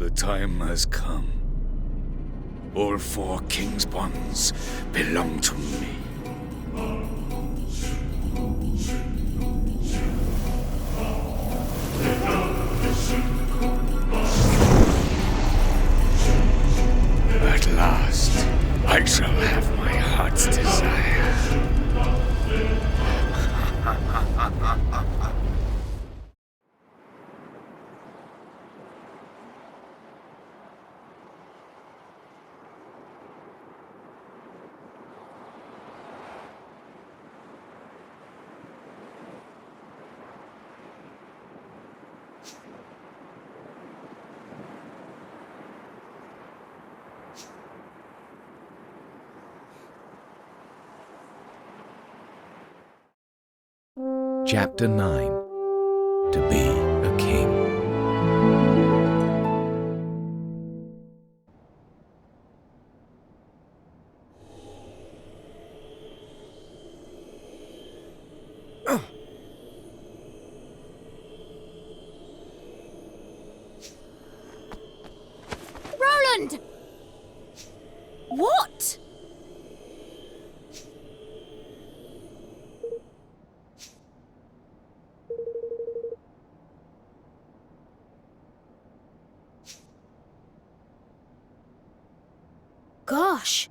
The time has come. All 4 king's bonds belong to me. At last, I shall have my heart's desire. Chapter 9. To be a king. Roland! What? Gosh.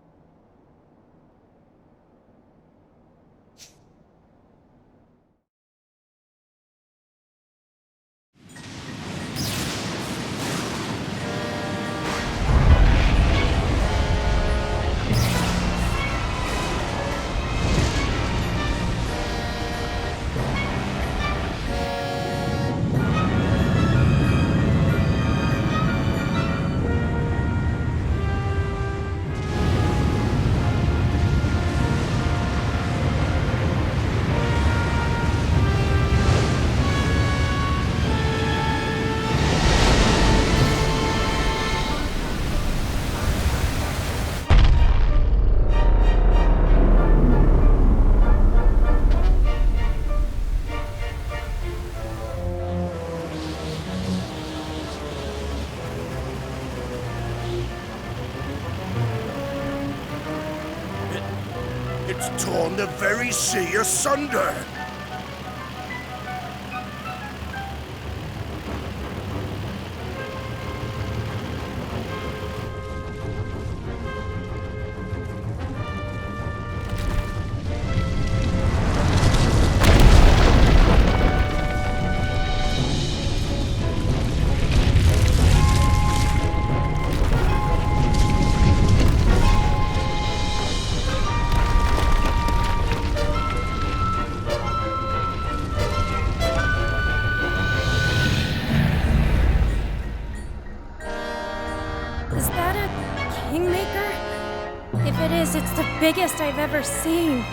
It's torn the very sea asunder. Is that a kingmaker? If it is, it's the biggest I've ever seen.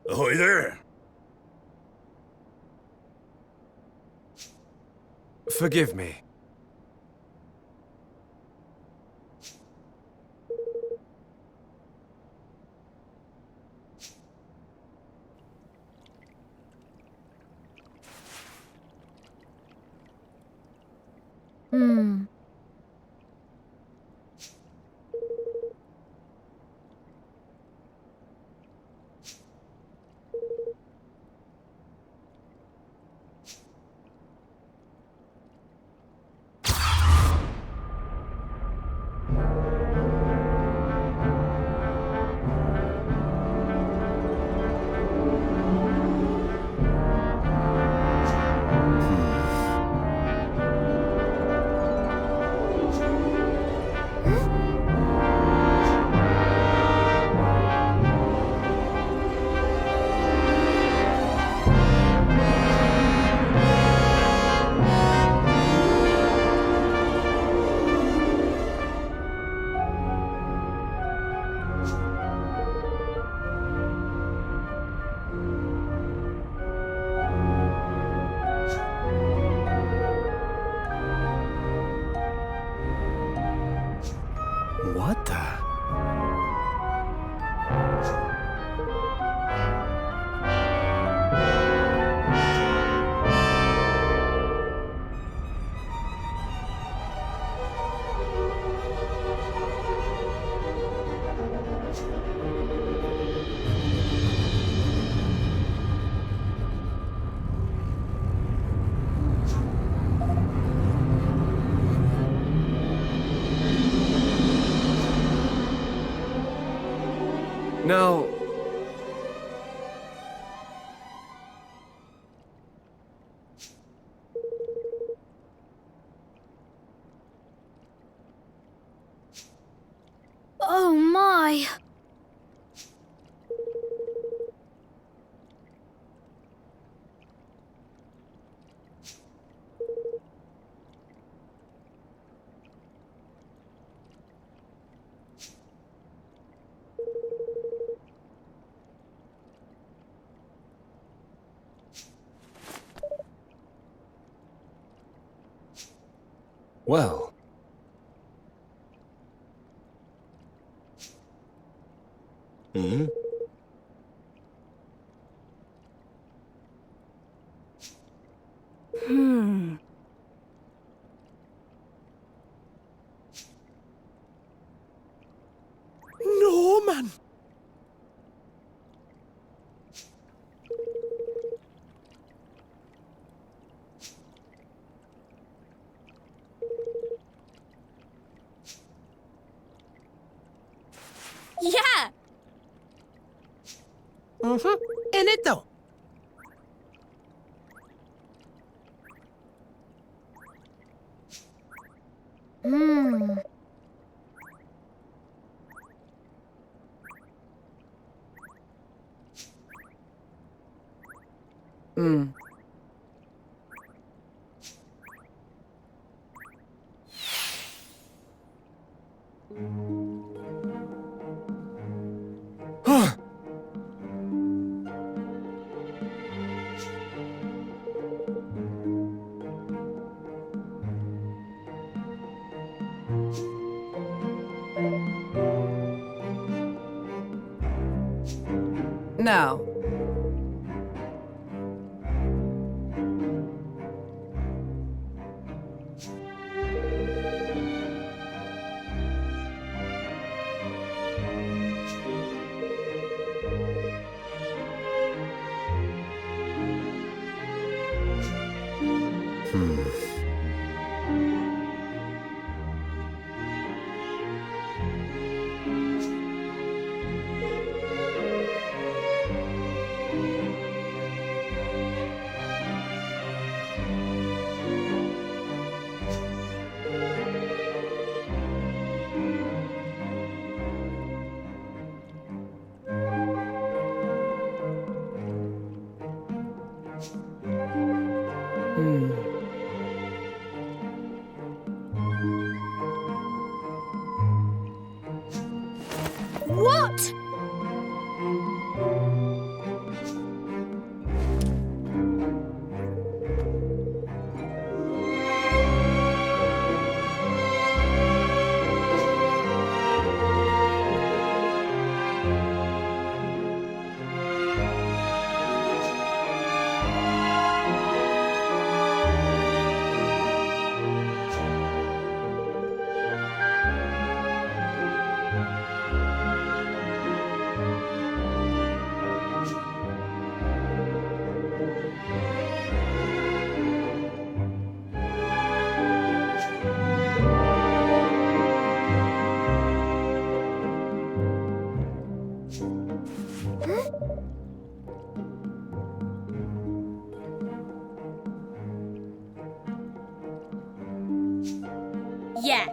Ahoy there. Forgive me. Hmm. What the? Now, Oh my! well. Hmm? Hmm. Norman! Yeah! En esto. Hmm. Hmm. Now, What? yet.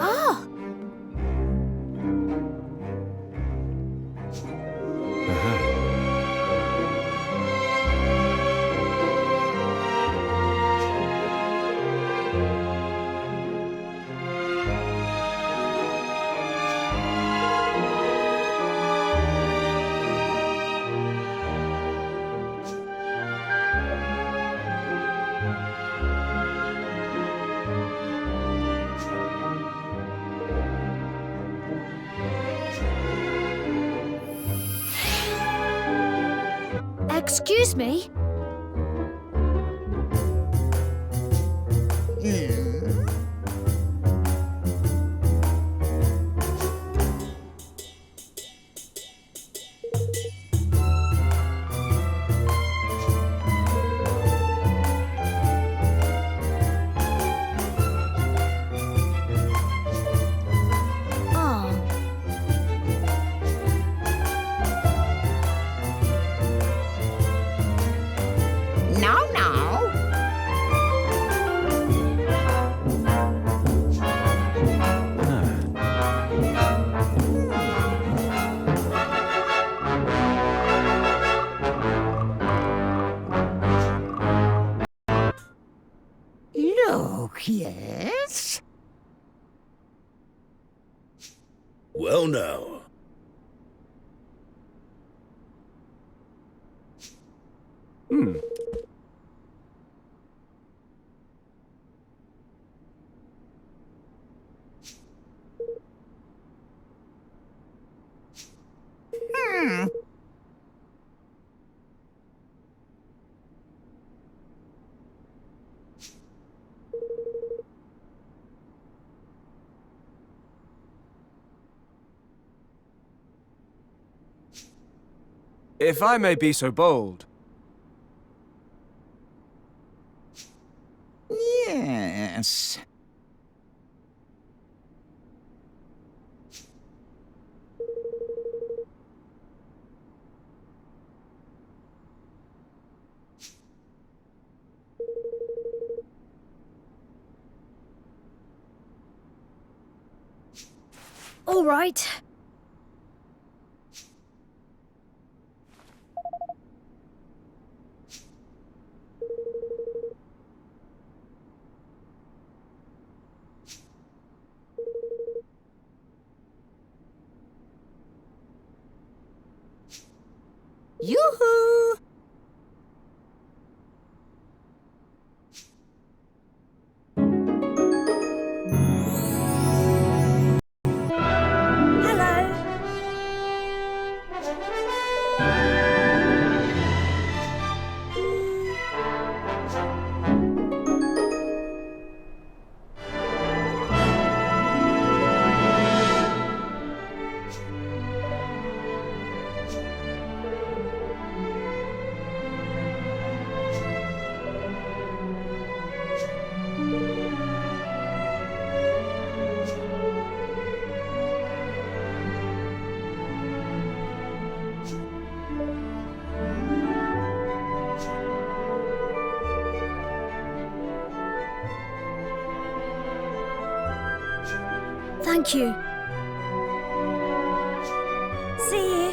Oh! Excuse me? Oh. No, no. Look, yes? Well, now. If I may be so bold. Yes. All right. Yoo-hoo! Hello. Thank you. See you.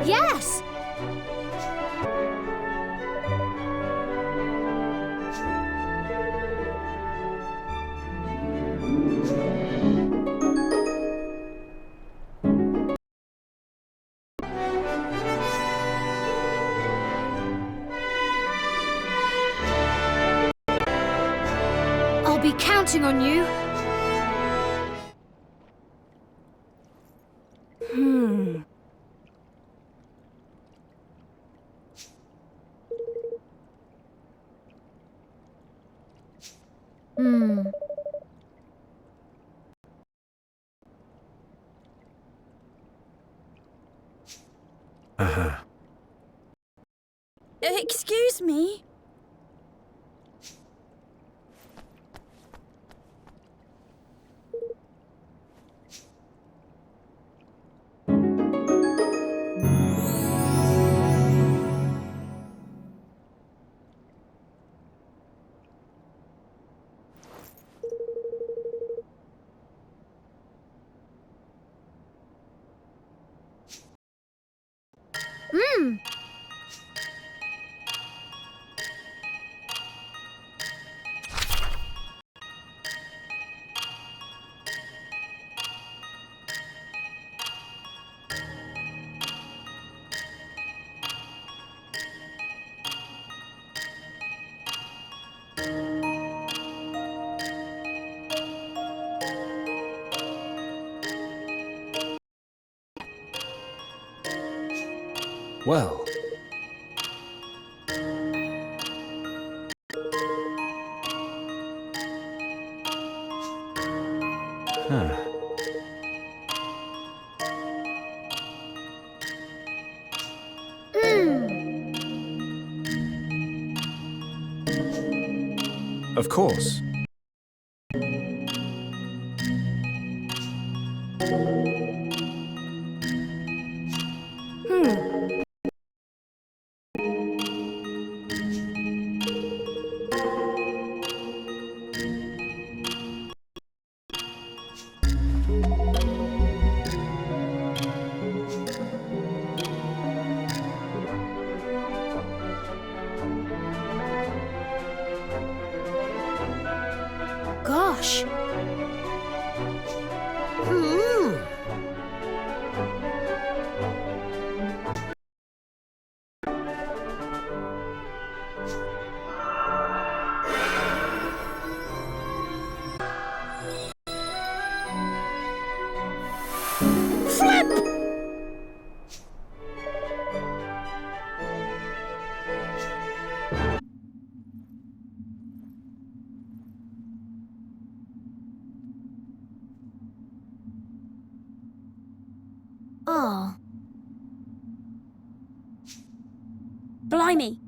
Yes! I'll be counting on you. Excuse me? Well, of course. Gosh. Oh. Blimey.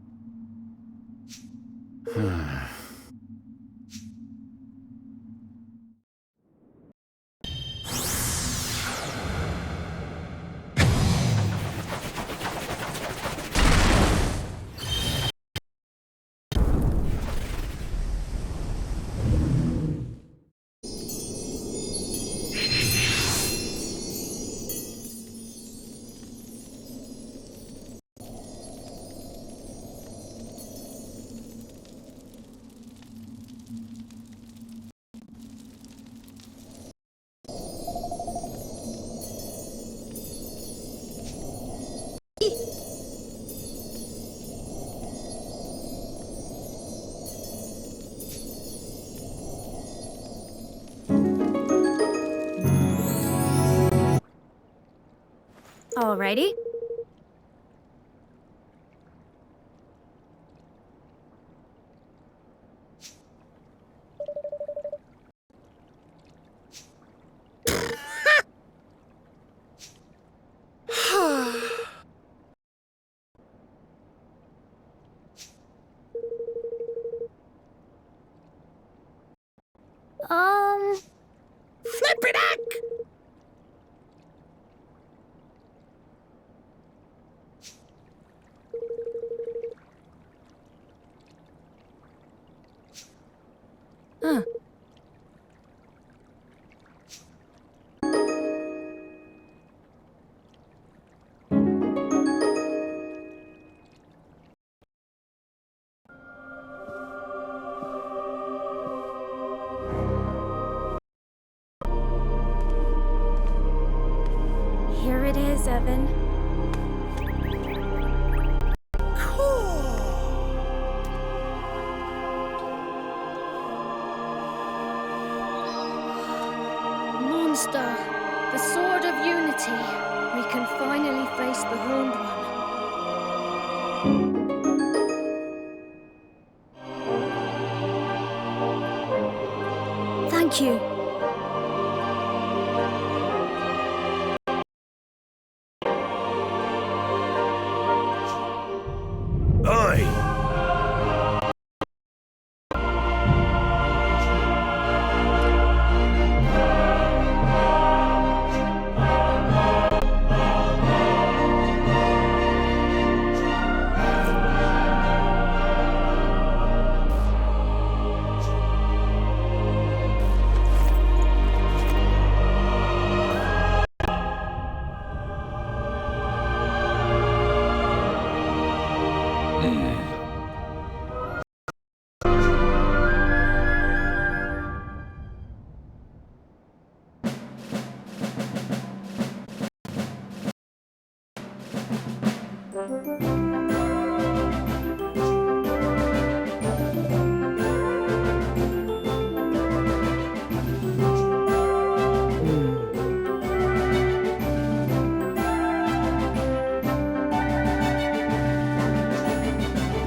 Alrighty. Flip it up! Star, the Sword of Unity, we can finally face the Horned One. Thank you. Aye.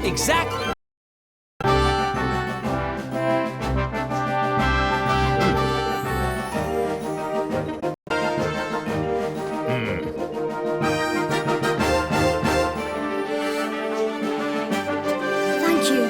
Exactly! Thank you.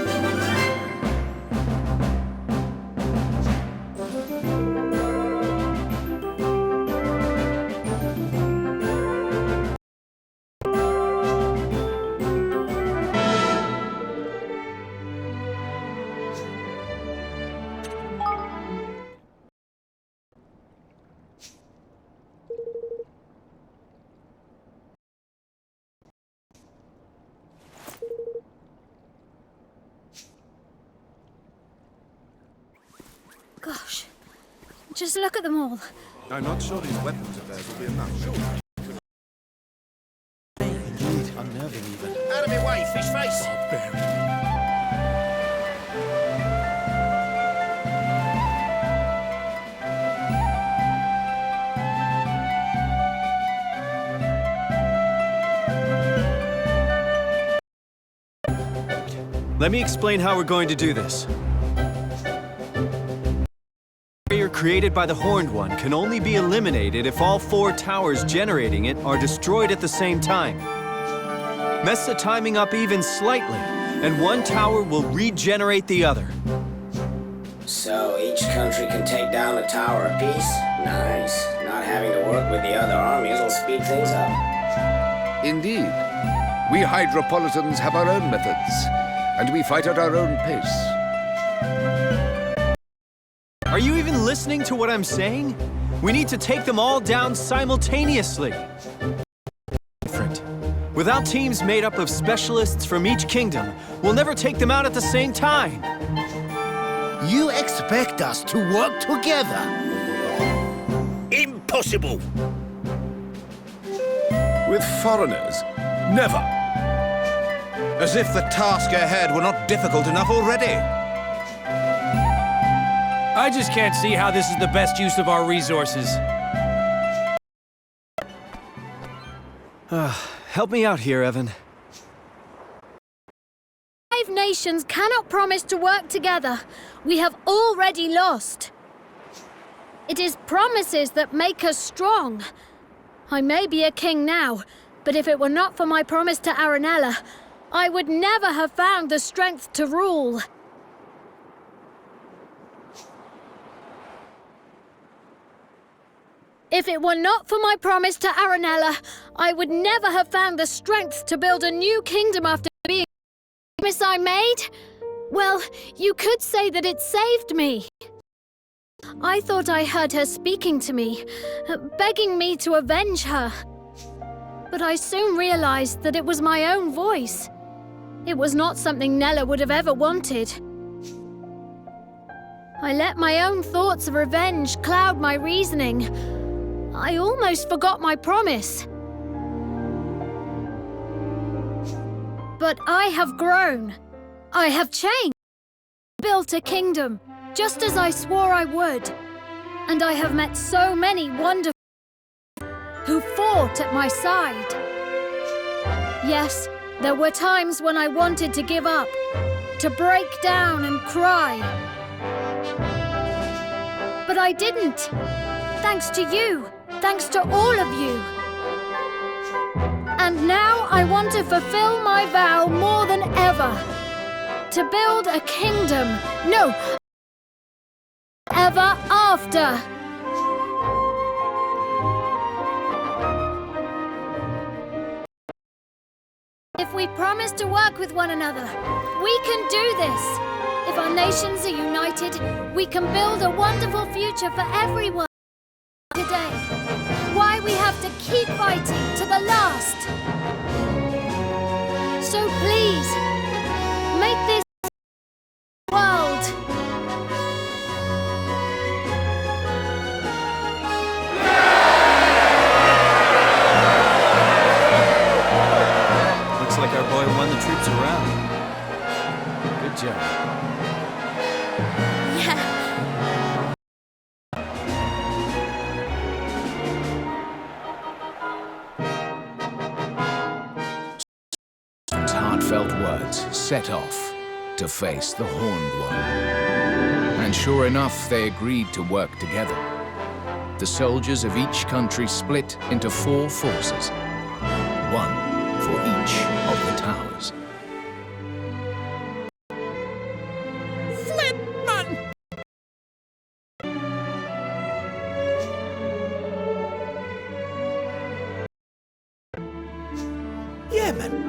Gosh, just look at them all. I'm not sure these weapons of theirs will be enough. Indeed, unnerving even. Out of my way, fish face! Let me explain how we're going to do this. The barrier created by the Horned One can only be eliminated if all 4 towers generating it are destroyed at the same time. Mess the timing up even slightly, and one tower will regenerate the other. So each country can take down a tower apiece? Nice. Not having to work with the other armies will speed things up. Indeed. We Hydropolitans have our own methods, and we fight at our own pace. Are you even listening to what I'm saying? We need to take them all down simultaneously. Different. Without teams made up of specialists from each kingdom, we'll never take them out at the same time. You expect us to work together? Impossible! With foreigners? Never! As if the task ahead were not difficult enough already. I just can't see how this is the best use of our resources. Help me out here, Evan. 5 nations cannot promise to work together. We have already lost. It is promises that make us strong. I may be a king now, but if it were not for my promise to Aranella, I would never have found the strength to rule. If it were not for my promise to Aranella, I would never have found the strength to build a new kingdom after being the promise I made. Well, you could say that it saved me. I thought I heard her speaking to me, begging me to avenge her. But I soon realized that it was my own voice. It was not something Nella would have ever wanted. I let my own thoughts of revenge cloud my reasoning. I almost forgot my promise. But I have grown. I have changed. Built a kingdom, just as I swore I would. And I have met so many wonderful who fought at my side. Yes, there were times when I wanted to give up, to break down and cry. But I didn't. Thanks to you. Thanks to all of you. And now I want to fulfill my vow more than ever. To build a kingdom. No, ever after. If we promise to work with one another, we can do this. If our nations are united, we can build a wonderful future for everyone. Today, why we have to keep fighting to the last. So please, make this world. Looks like our boy won the troops around. Good job. Yeah. Heartfelt words set off to face the Horned One. And sure enough, they agreed to work together. The soldiers of each country split into 4 forces, one for each of the towers. Yeah, man.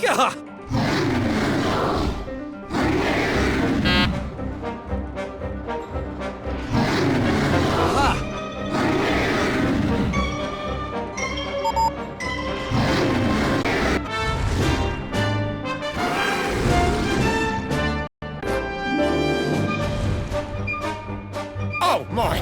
Gah! Oh, my.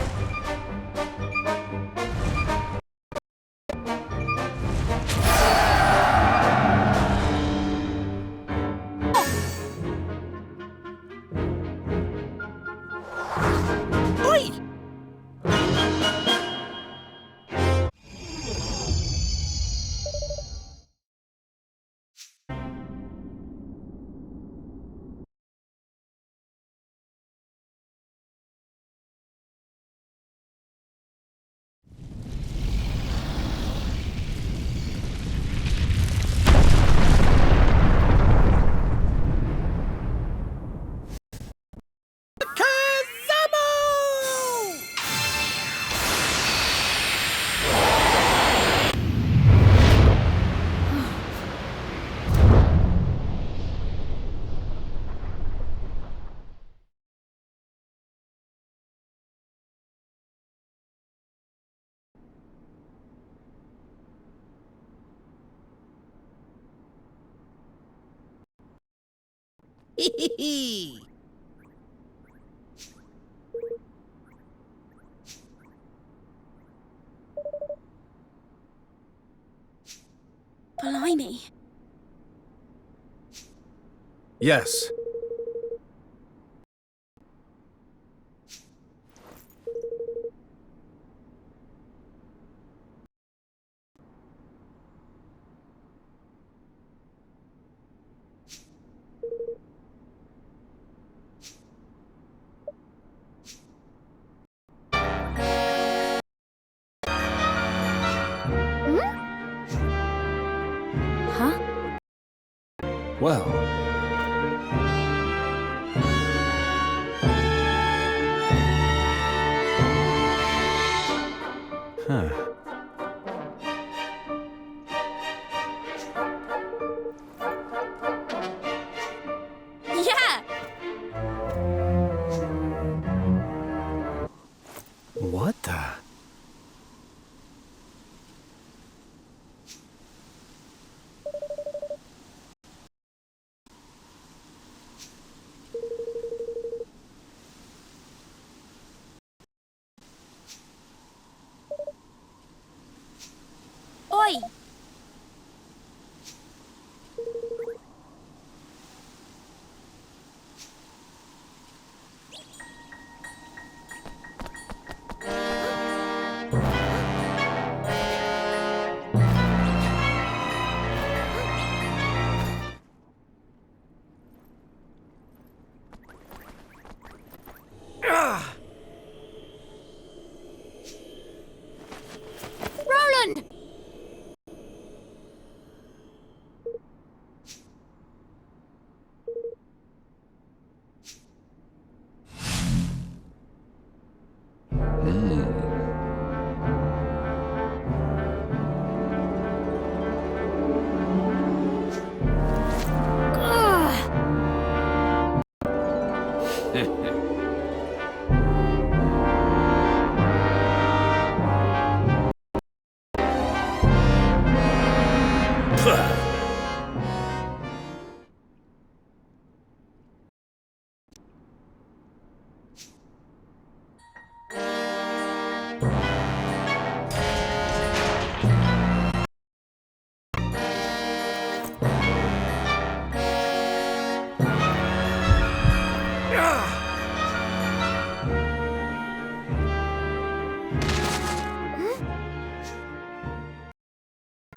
Oi! Hee. Yes. Huh? Well. Huh. Yeah! What the? Oi! Roland!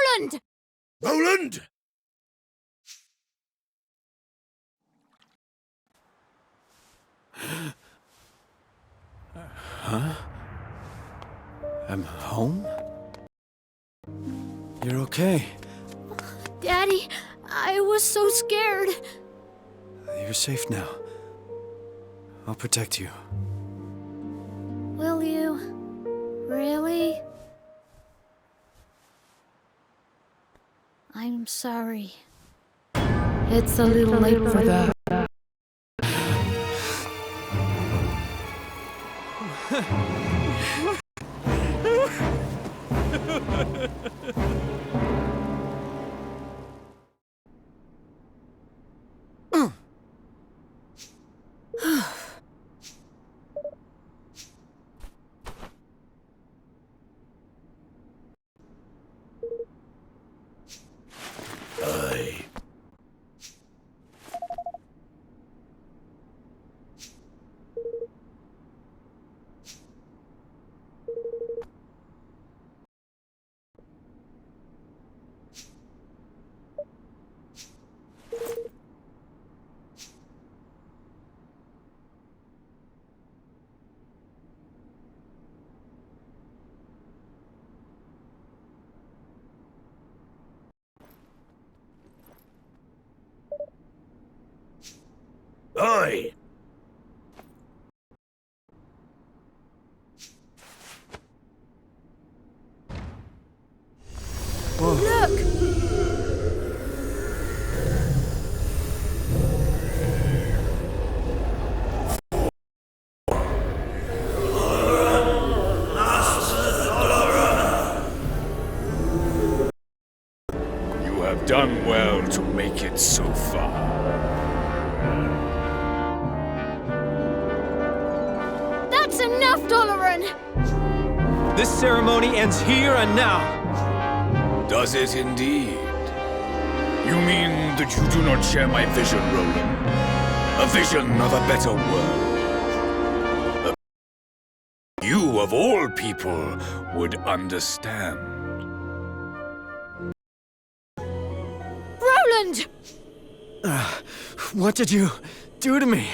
Roland! Roland! I'm home? You're okay. Daddy, I was so scared. You're safe now. I'll protect you. Will you? Really? I'm sorry. It's a little late for that. Oi! Look! You have done well to make it so far. That's enough, Doloran! This ceremony ends here and now. Does it indeed? You mean that you do not share my vision, Roland? A vision of a better world. You, of all people, would understand. Roland! What did you do to me?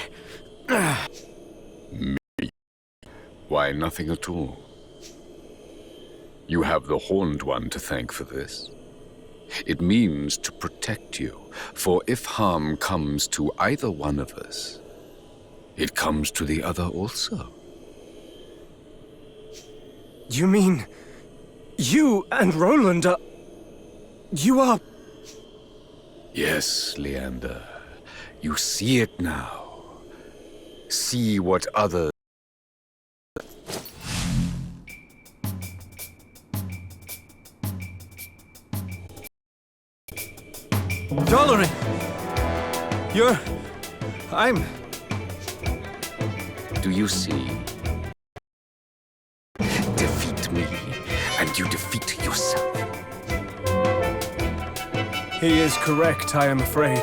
Why, nothing at all. You have the Horned One to thank for this. It means to protect you, for if harm comes to either one of us, it comes to the other also. You mean... you and Roland are... you are... Yes, Leander. You see it now. See what others... Dolorin! I'm... Do you see? Defeat me, and you defeat yourself. He is correct, I am afraid.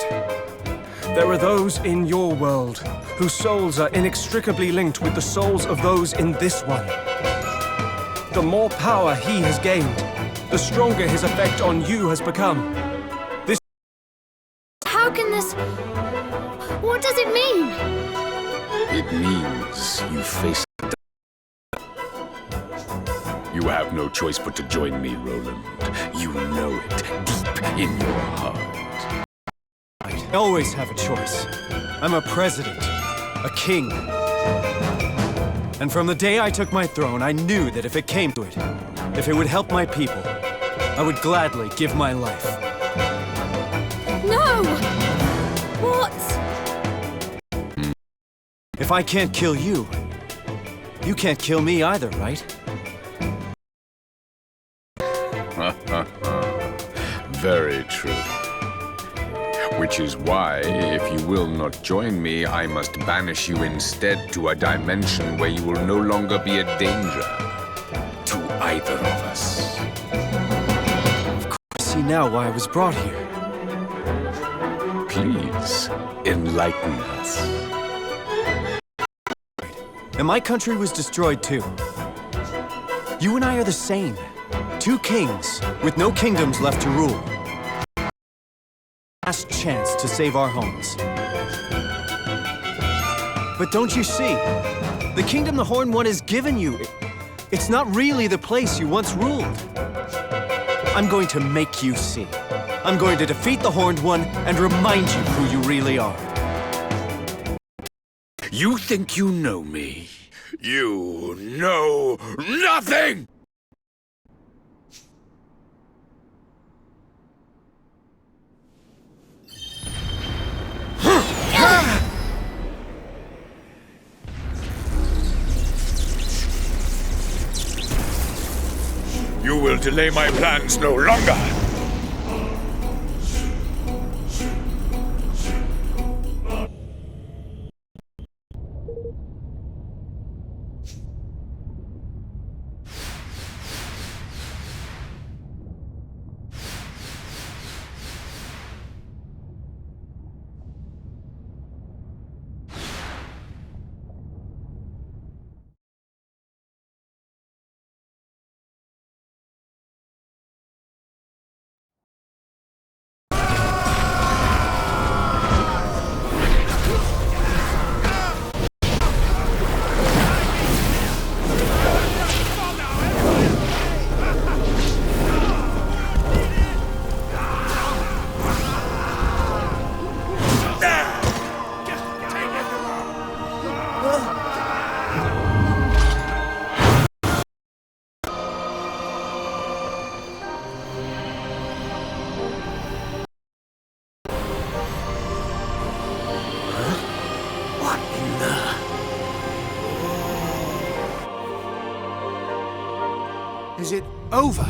There are those in your world whose souls are inextricably linked with the souls of those in this one. The more power he has gained, the stronger his effect on you has become. How can this... What does it mean? It means you face the You have no choice but to join me, Roland. You know it deep in your heart. I always have a choice. I'm a president, a king. And from the day I took my throne, I knew that if it came to it, if it would help my people, I would gladly give my life. No! What? If I can't kill you, you can't kill me either, right? Very true. Which is why, if you will not join me, I must banish you instead to a dimension where you will no longer be a danger to either of us. I see now why I was brought here. Please, enlighten us. And my country was destroyed too. You and I are the same. Two kings, with no kingdoms left to rule. Last chance to save our homes. But don't you see? The kingdom the Horned One has given you, it's not really the place you once ruled. I'm going to make you see. I'm going to defeat the Horned One and remind you who you really are. You think you know me? You know nothing! You will delay my plans no longer! Is it over?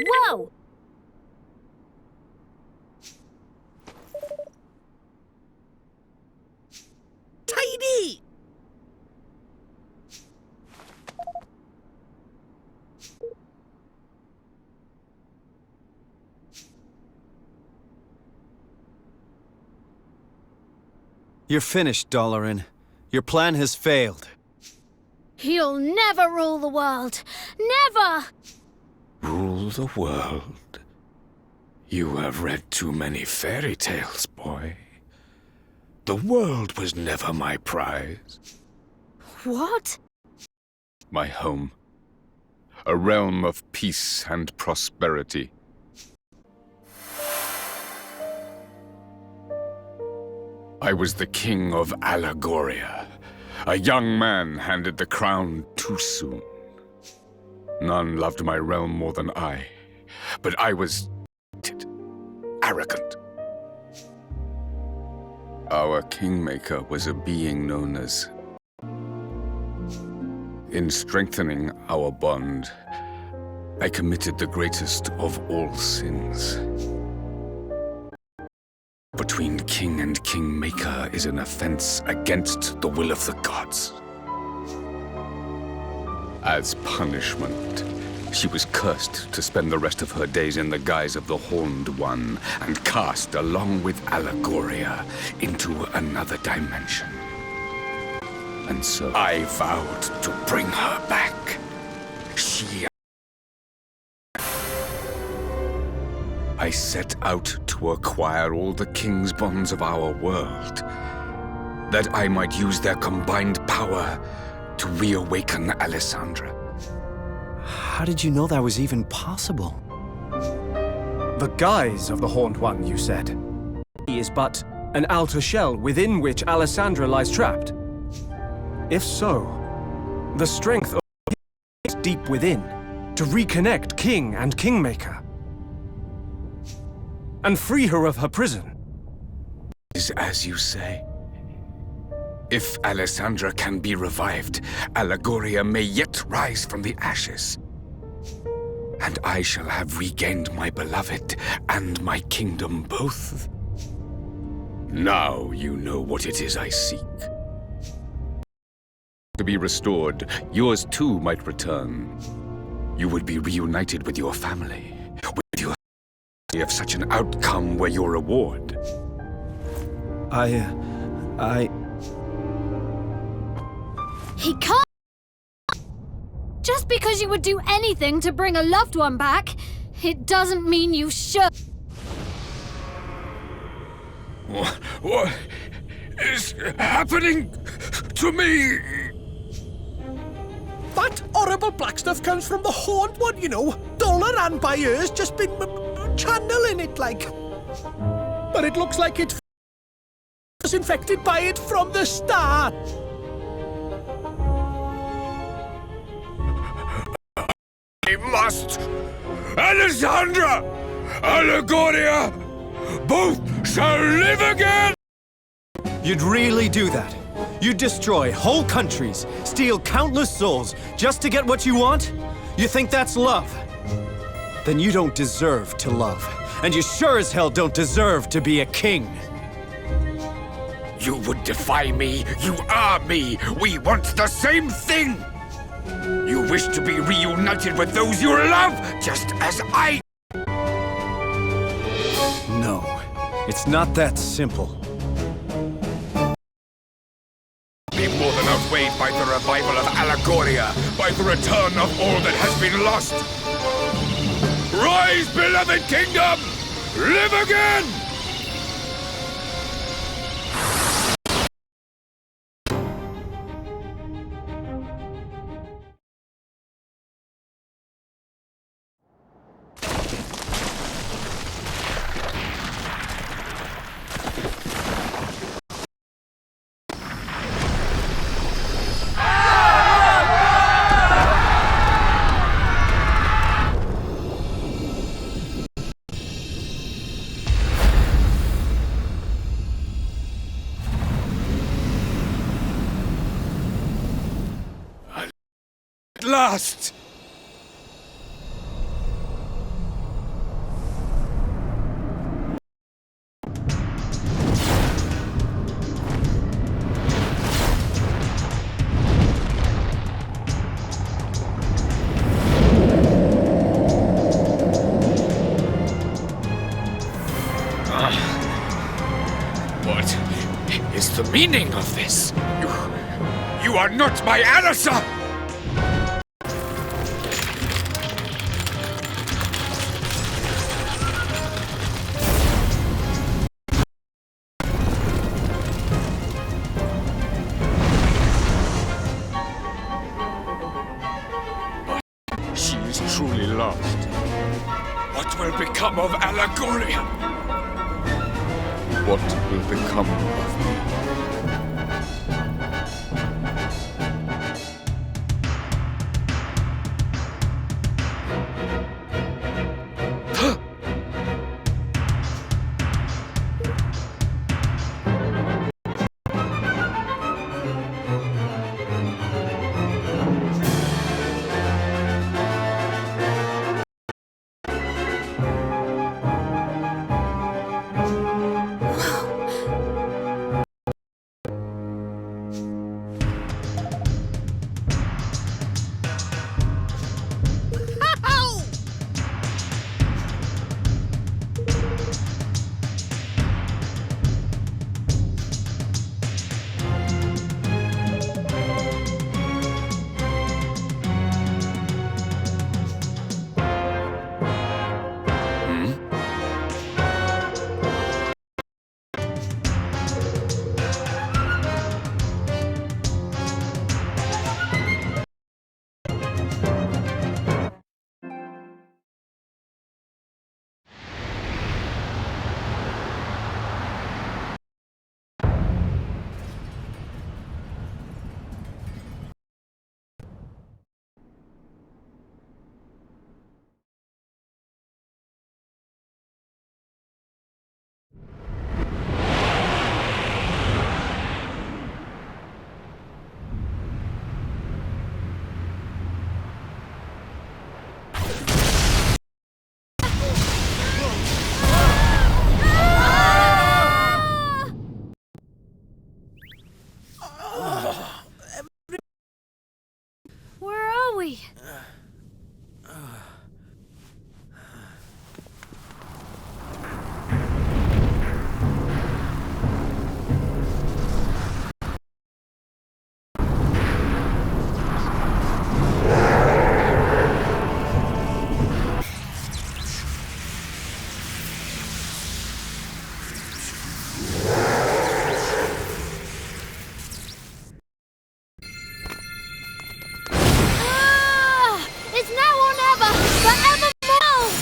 Whoa! You're finished, Dalaran. Your plan has failed. He'll never rule the world. Never! Rule the world? You have read too many fairy tales, boy. The world was never my prize. What? My home. A realm of peace and prosperity. I was the king of Allegoria. A young man handed the crown too soon. None loved my realm more than I, but I was arrogant. Our kingmaker was a being known as... In strengthening our bond, I committed the greatest of all sins. Between king and kingmaker is an offense against the will of the gods. As punishment, she was cursed to spend the rest of her days in the guise of the Horned One and cast along with Allegoria into another dimension. And so I vowed to bring her back. I set out to acquire all the king's bonds of our world, that I might use their combined power to reawaken Alessandra. How did you know that was even possible? The guise of the Horned One, you said. He is but an outer shell within which Alessandra lies trapped. If so, the strength of is deep within, to reconnect King and Kingmaker. And free her of her prison. Is as you say. If Alessandra can be revived, Allegoria may yet rise from the ashes. And I shall have regained my beloved and my kingdom both. Now you know what it is I seek. To be restored, yours too might return. You would be reunited with your family. With your... If such an outcome were your reward. He can't! Just because you would do anything to bring a loved one back, it doesn't mean you should. What is happening to me? That horrible black stuff comes from the Horned One, you know. Dalaran by ears just been channeling it like. But it looks like it was infected by it from the start. I must! Alessandra! Allegoria! Both shall live again! You'd really do that? You'd destroy whole countries, steal countless souls, just to get what you want? You think that's love? Then you don't deserve to love. And you sure as hell don't deserve to be a king. You would defy me. You are me. We want the same thing. You wish to be reunited with those you love, just as I... No, it's not that simple. Be more than outweighed by the revival of Allegoria, by the return of all that has been lost. Rise, beloved kingdom! Live again! Last! What is the meaning of this? You are not my Alisa! She is truly lost. What will become of Allegoria? What will become of me? Where are we? It's now or never! Forever mold!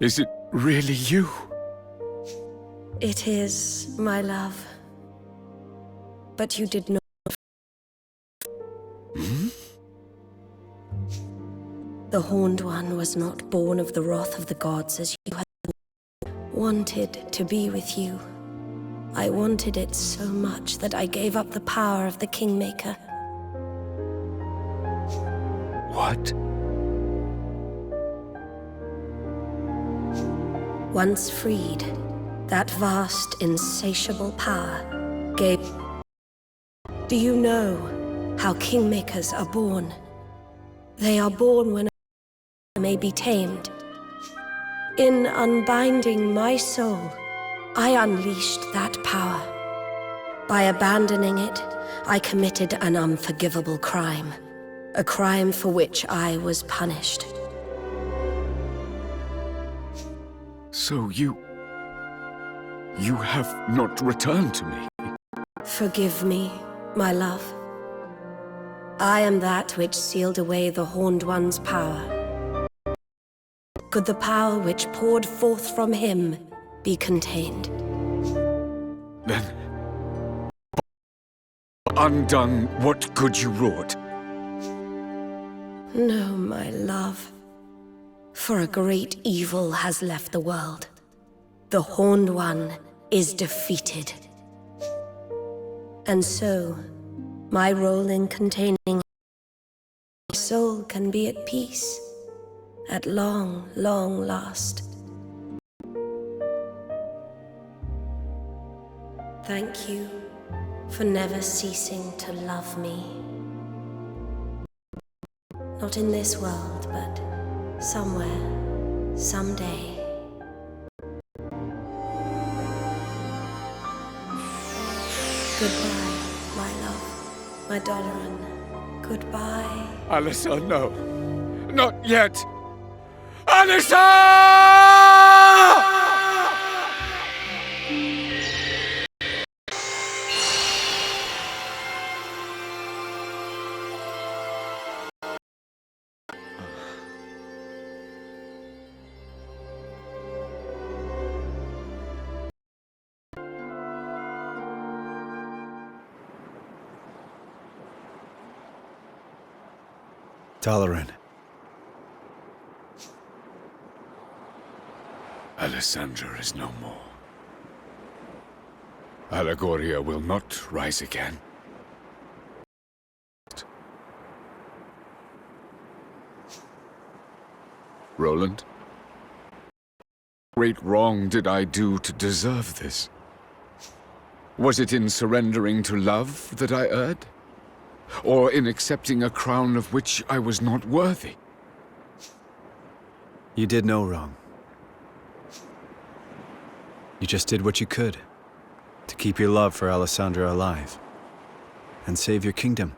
Is it really you? It is, my love. But you did not. The Horned One was not born of the wrath of the gods as you had wanted to be with you. I wanted it so much that I gave up the power of the Kingmaker. What? Once freed, that vast, insatiable power gave... Do you know how Kingmakers are born? They are born when a may be tamed. In unbinding my soul, I unleashed that power. By abandoning it, I committed an unforgivable crime. A crime for which I was punished. So you have not returned to me? Forgive me, my love. I am that which sealed away the Horned One's power. Could the power which poured forth from him be contained? Then, undone what good you wrought? No, my love. For a great evil has left the world. The Horned One is defeated. And so, my role in containing my soul can be at peace, at long, long last. Thank you for never ceasing to love me. Not in this world, but somewhere, someday. Goodbye, my love, my Doloran. Goodbye. Alyssa, no. Not yet. Alyssa! Doloran. Alessandra is no more. Allegoria will not rise again. Roland? What great wrong did I do to deserve this? Was it in surrendering to love that I erred? Or in accepting a crown of which I was not worthy? You did no wrong. You just did what you could to keep your love for Alessandra alive and save your kingdom.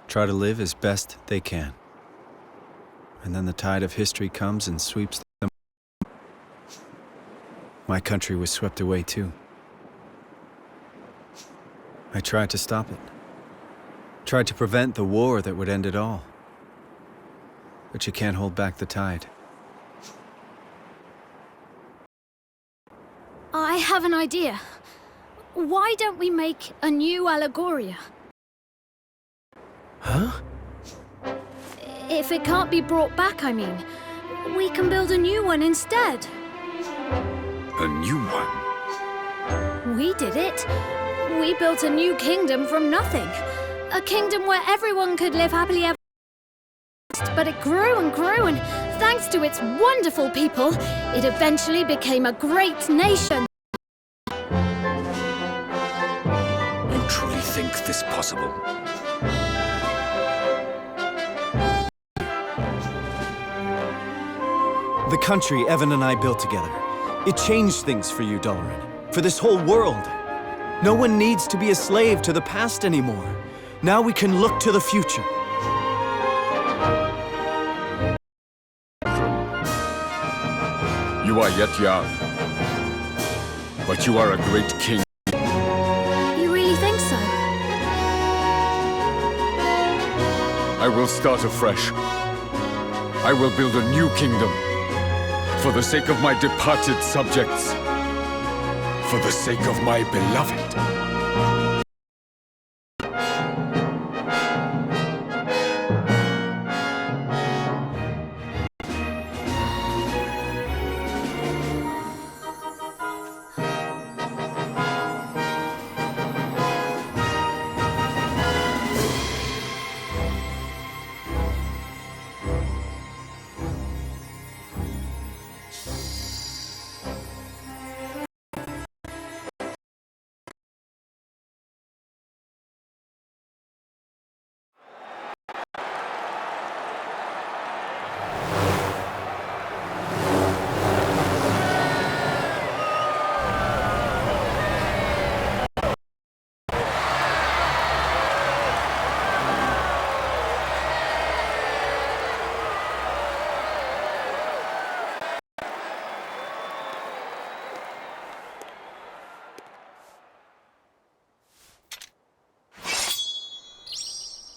Try to live as best they can. And then the tide of history comes and sweeps them. My country was swept away too. I tried to stop it. Tried to prevent the war that would end it all. But you can't hold back the tide. I have an idea. Why don't we make a new Allegoria? Huh? If it can't be brought back, I mean, we can build a new one instead. A new one? We did it. We built a new kingdom from nothing. A kingdom where everyone could live happily ever after. But it grew and grew, and thanks to its wonderful people, it eventually became a great nation. You truly think this possible? The country Evan and I built together, it changed things for you, Doloran. For this whole world. No one needs to be a slave to the past anymore. Now we can look to the future. You are yet young, but you are a great king. You really think so? I will start afresh. I will build a new kingdom. For the sake of my departed subjects. For the sake of my beloved.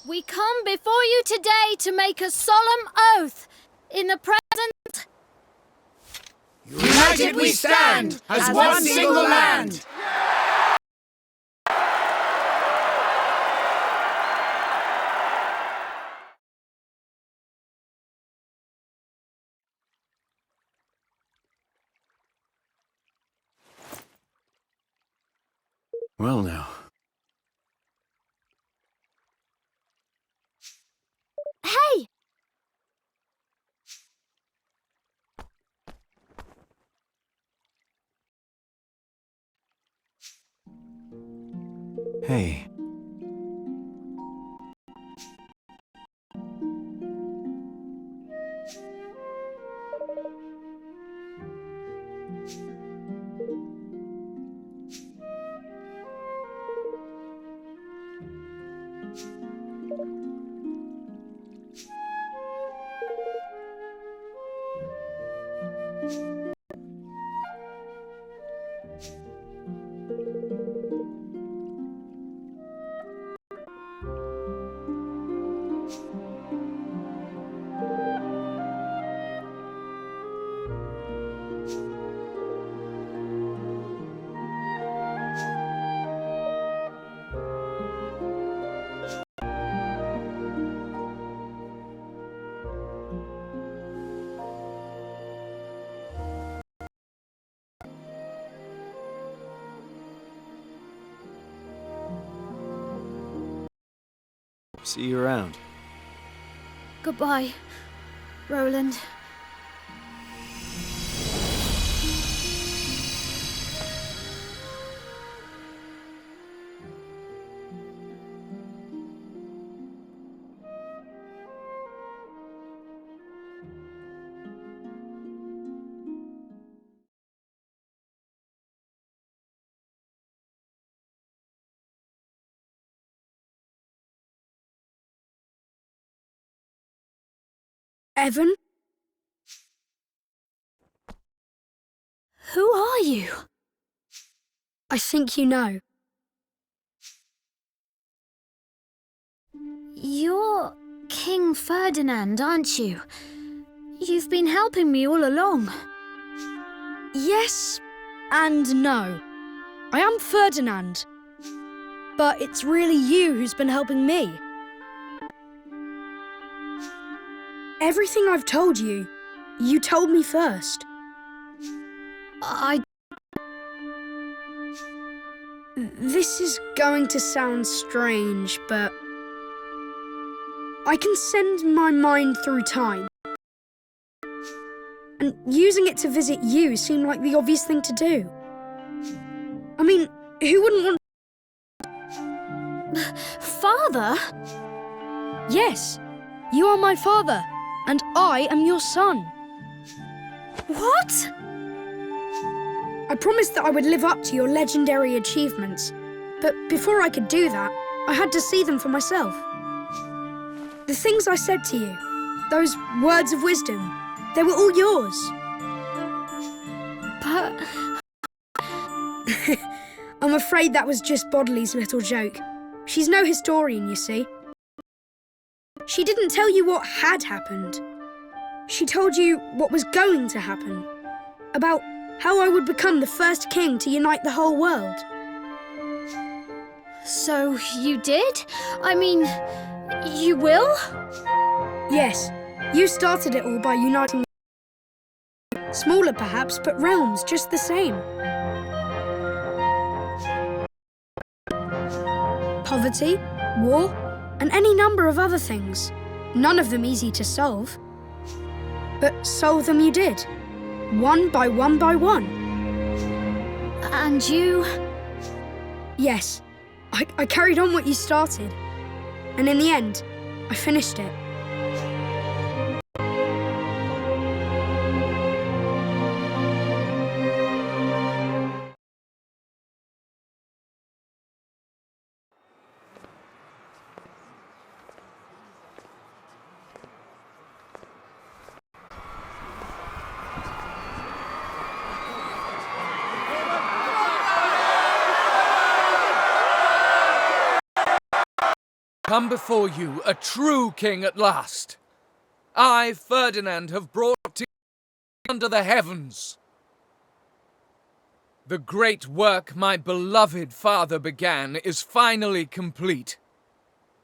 We come before you today to make a solemn oath in the presence. United we stand as one single land. Well now. Help Hey. See you around. Goodbye, Roland. Evan? Who are you? I think you know. You're King Ferdinand, aren't you? You've been helping me all along. Yes and no. I am Ferdinand. But it's really you who's been helping me. Everything I've told you, you told me first. This is going to sound strange, but I can send my mind through time. And using it to visit you seemed like the obvious thing to do. I mean, who wouldn't want... Father? Yes, you are my father, and I am your son. What? I promised that I would live up to your legendary achievements, but before I could do that, I had to see them for myself. The things I said to you, those words of wisdom, they were all yours. But... I'm afraid that was just Bodley's little joke. She's no historian, you see. She didn't tell you what had happened. She told you what was going to happen. About how I would become the first king to unite the whole world. So you did? I mean, you will? Yes, you started it all by uniting... Smaller perhaps, but realms just the same. Poverty, war, and any number of other things. None of them easy to solve. But solve them you did. One by one by one. And you? Yes, I carried on what you started. And in the end, I finished it. Come before you, a true king at last. I, Ferdinand, have brought to you under the heavens. The great work my beloved father began is finally complete,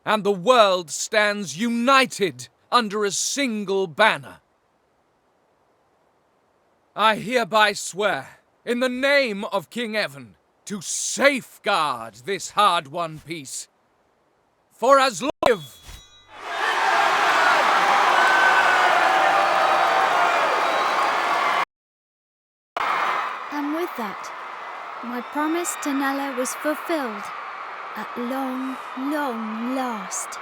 and the world stands united under a single banner. I hereby swear, in the name of King Evan, to safeguard this hard-won peace. For as live. And with that, my promise to Nella was fulfilled, at long, long last.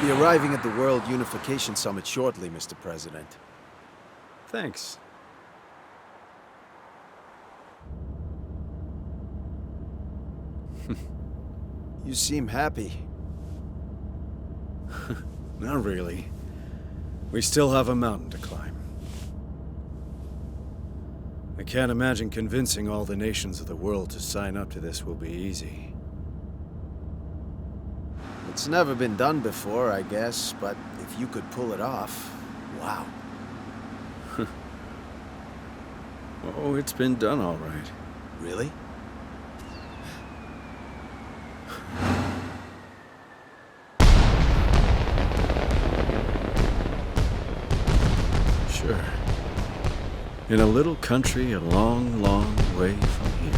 be arriving at the World Unification Summit shortly, Mr. President. Thanks. You seem happy. Not really. We still have a mountain to climb. I can't imagine convincing all the nations of the world to sign up to this will be easy. It's never been done before, I guess, but if you could pull it off, wow. Oh, it's been done all right. Really? Sure. In a little country a long, long way from here.